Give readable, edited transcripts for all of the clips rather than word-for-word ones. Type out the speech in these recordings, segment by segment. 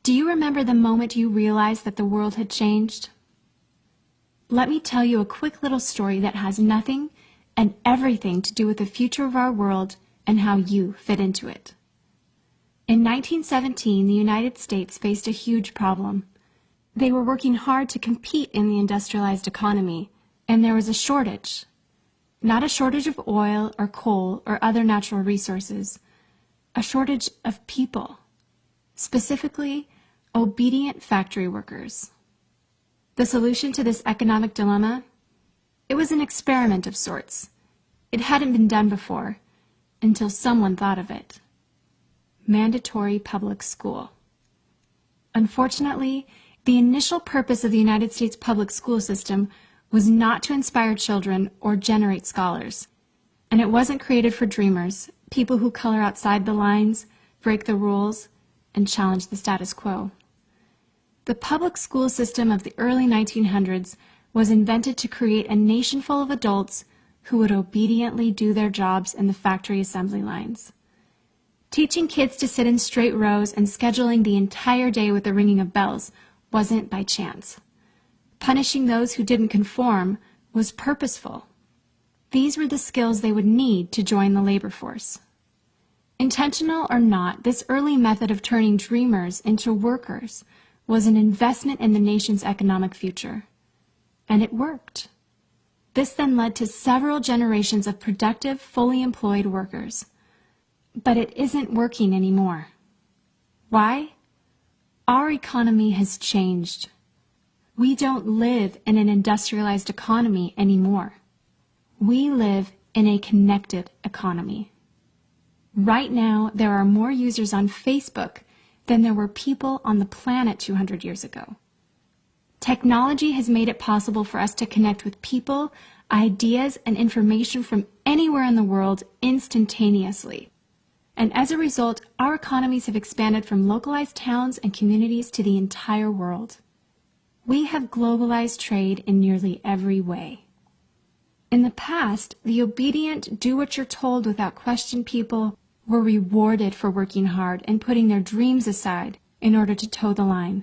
Do you remember the moment you realized that the world had changed? Let me tell you a quick little story that has nothing and everything to do with the future of our world and how you fit into it. In 1917, the United States faced a huge problem. They were working hard to compete in the industrialized economy, and there was a shortage. Not a shortage of oil or coal or other natural resources, a shortage of people, specifically obedient factory workers. The solution to this economic dilemma? It was an experiment of sorts. It hadn't been done before, until someone thought of it. Mandatory public school. Unfortunately, the initial purpose of the United States public school system was not to inspire children or generate scholars. And it wasn't created for dreamers, people who color outside the lines, break the rules, and challenge the status quo. The public school system of the early 1900s was invented to create a nation full of adults who would obediently do their jobs in the factory assembly lines. Teaching kids to sit in straight rows and scheduling the entire day with the ringing of bells wasn't by chance. Punishing those who didn't conform was purposeful. These were the skills they would need to join the labor force. Intentional or not, this early method of turning dreamers into workers was an investment in the nation's economic future. And it worked. This then led to several generations of productive, fully employed workers. But it isn't working anymore. Why? Our economy has changed. We don't live in an industrialized economy anymore. We live in a connected economy. Right now, there are more users on Facebook than there were people on the planet 200 years ago. Technology has made it possible for us to connect with people, ideas, and information from anywhere in the world instantaneously. And as a result, our economies have expanded from localized towns and communities to the entire world. We have globalized trade in nearly every way. In the past, the obedient, do-what-you're-told without question people were rewarded for working hard and putting their dreams aside in order to toe the line.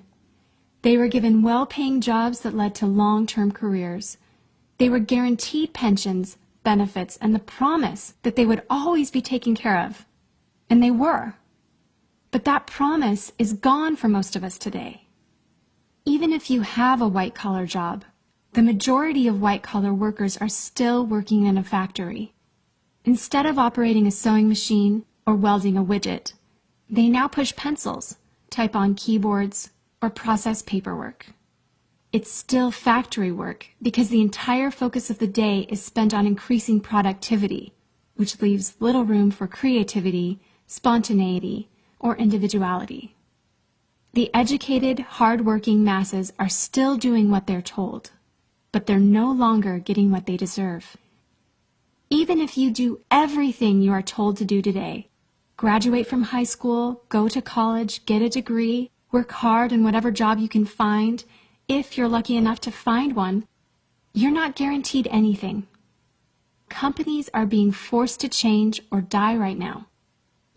They were given well-paying jobs that led to long-term careers. They were guaranteed pensions, benefits, and the promise that they would always be taken care of. And they were. But that promise is gone for most of us today. Even if you have a white-collar job, the majority of white-collar workers are still working in a factory. Instead of operating a sewing machine or welding a widget, they now push pencils, type on keyboards, or process paperwork. It's still factory work because the entire focus of the day is spent on increasing productivity, which leaves little room for creativity, spontaneity, or individuality. The educated, hard-working masses are still doing what they're told, but they're no longer getting what they deserve. Even if you do everything you are told to do today, graduate from high school, go to college, get a degree, work hard in whatever job you can find, if you're lucky enough to find one, you're not guaranteed anything. Companies are being forced to change or die right now.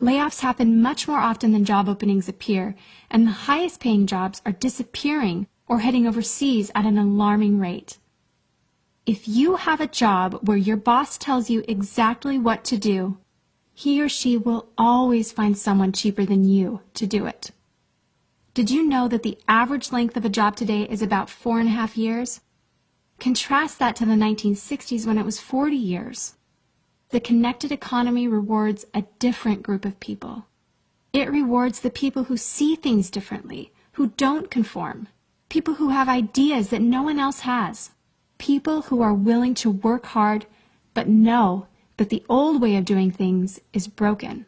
Layoffs happen much more often than job openings appear, and the highest paying jobs are disappearing or heading overseas at an alarming rate. If you have a job where your boss tells you exactly what to do, he or she will always find someone cheaper than you to do it. Did you know that the average length of a job today is about 4.5 years? Contrast that to the 1960s when it was 40 years. The connected economy rewards a different group of people. It rewards the people who see things differently, who don't conform, people who have ideas that no one else has, people who are willing to work hard but know that the old way of doing things is broken.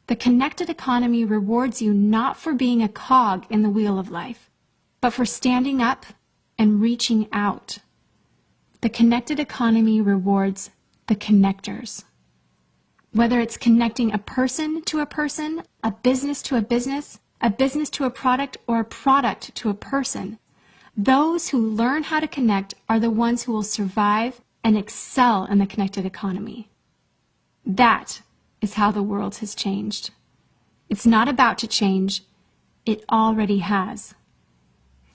The connected economy rewards you not for being a cog in the wheel of life, but for standing up and reaching out. The connected economy rewards the connectors. Whether it's connecting a person to a person, a business to a business to a product, or a product to a person, those who learn how to connect are the ones who will survive and excel in the connected economy. That is how the world has changed. It's not about to change. It already has.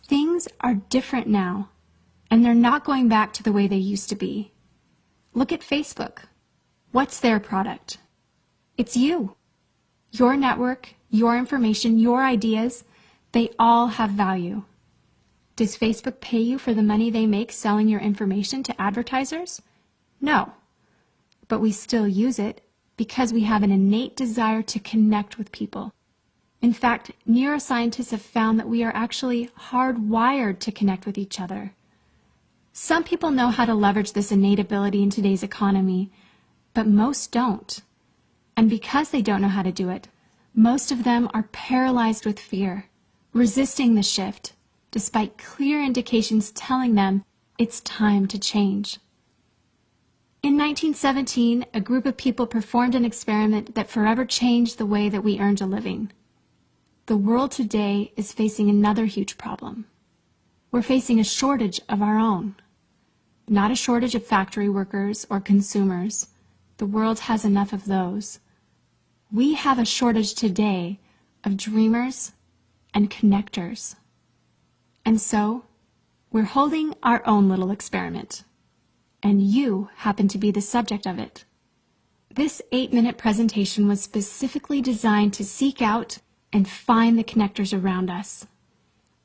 Things are different now, and they're not going back to the way they used to be. Look at Facebook. What's their product? It's you. Your network, your information, your ideas, they all have value. Does Facebook pay you for the money they make selling your information to advertisers? No. But we still use it because we have an innate desire to connect with people. In fact, neuroscientists have found that we are actually hardwired to connect with each other. Some people know how to leverage this innate ability in today's economy, but most don't. And because they don't know how to do it, most of them are paralyzed with fear, resisting the shift, despite clear indications telling them it's time to change. In 1917, a group of people performed an experiment that forever changed the way that we earned a living. The world today is facing another huge problem. We're facing a shortage of our own. Not a shortage of factory workers or consumers. The world has enough of those. We have a shortage today of dreamers and connectors. And so, we're holding our own little experiment. And you happen to be the subject of it. This 8-minute presentation was specifically designed to seek out and find the connectors around us.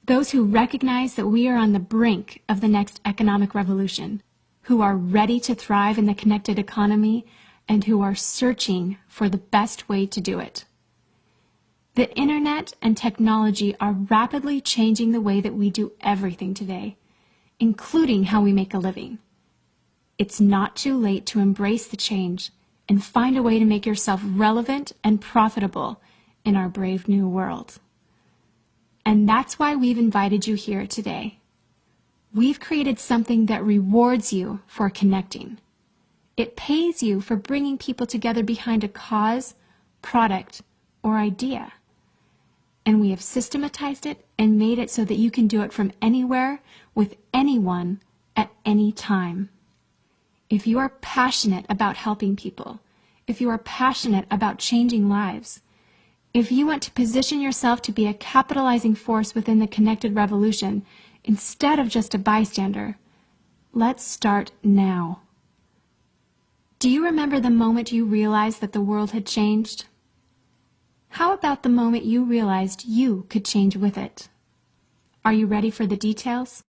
Those who recognize that we are on the brink of the next economic revolution, who are ready to thrive in the connected economy, and who are searching for the best way to do it. The internet and technology are rapidly changing the way that we do everything today, including how we make a living. It's not too late to embrace the change and find a way to make yourself relevant and profitable in our brave new world. And that's why we've invited you here today. We've created something that rewards you for connecting. It pays you for bringing people together behind a cause, product, or idea. And we have systematized it and made it so that you can do it from anywhere with anyone at any time. If you are passionate about helping people, if you are passionate about changing lives, if you want to position yourself to be a capitalizing force within the connected revolution instead of just a bystander, let's start now. Do you remember the moment you realized that the world had changed? How about the moment you realized you could change with it? Are you ready for the details?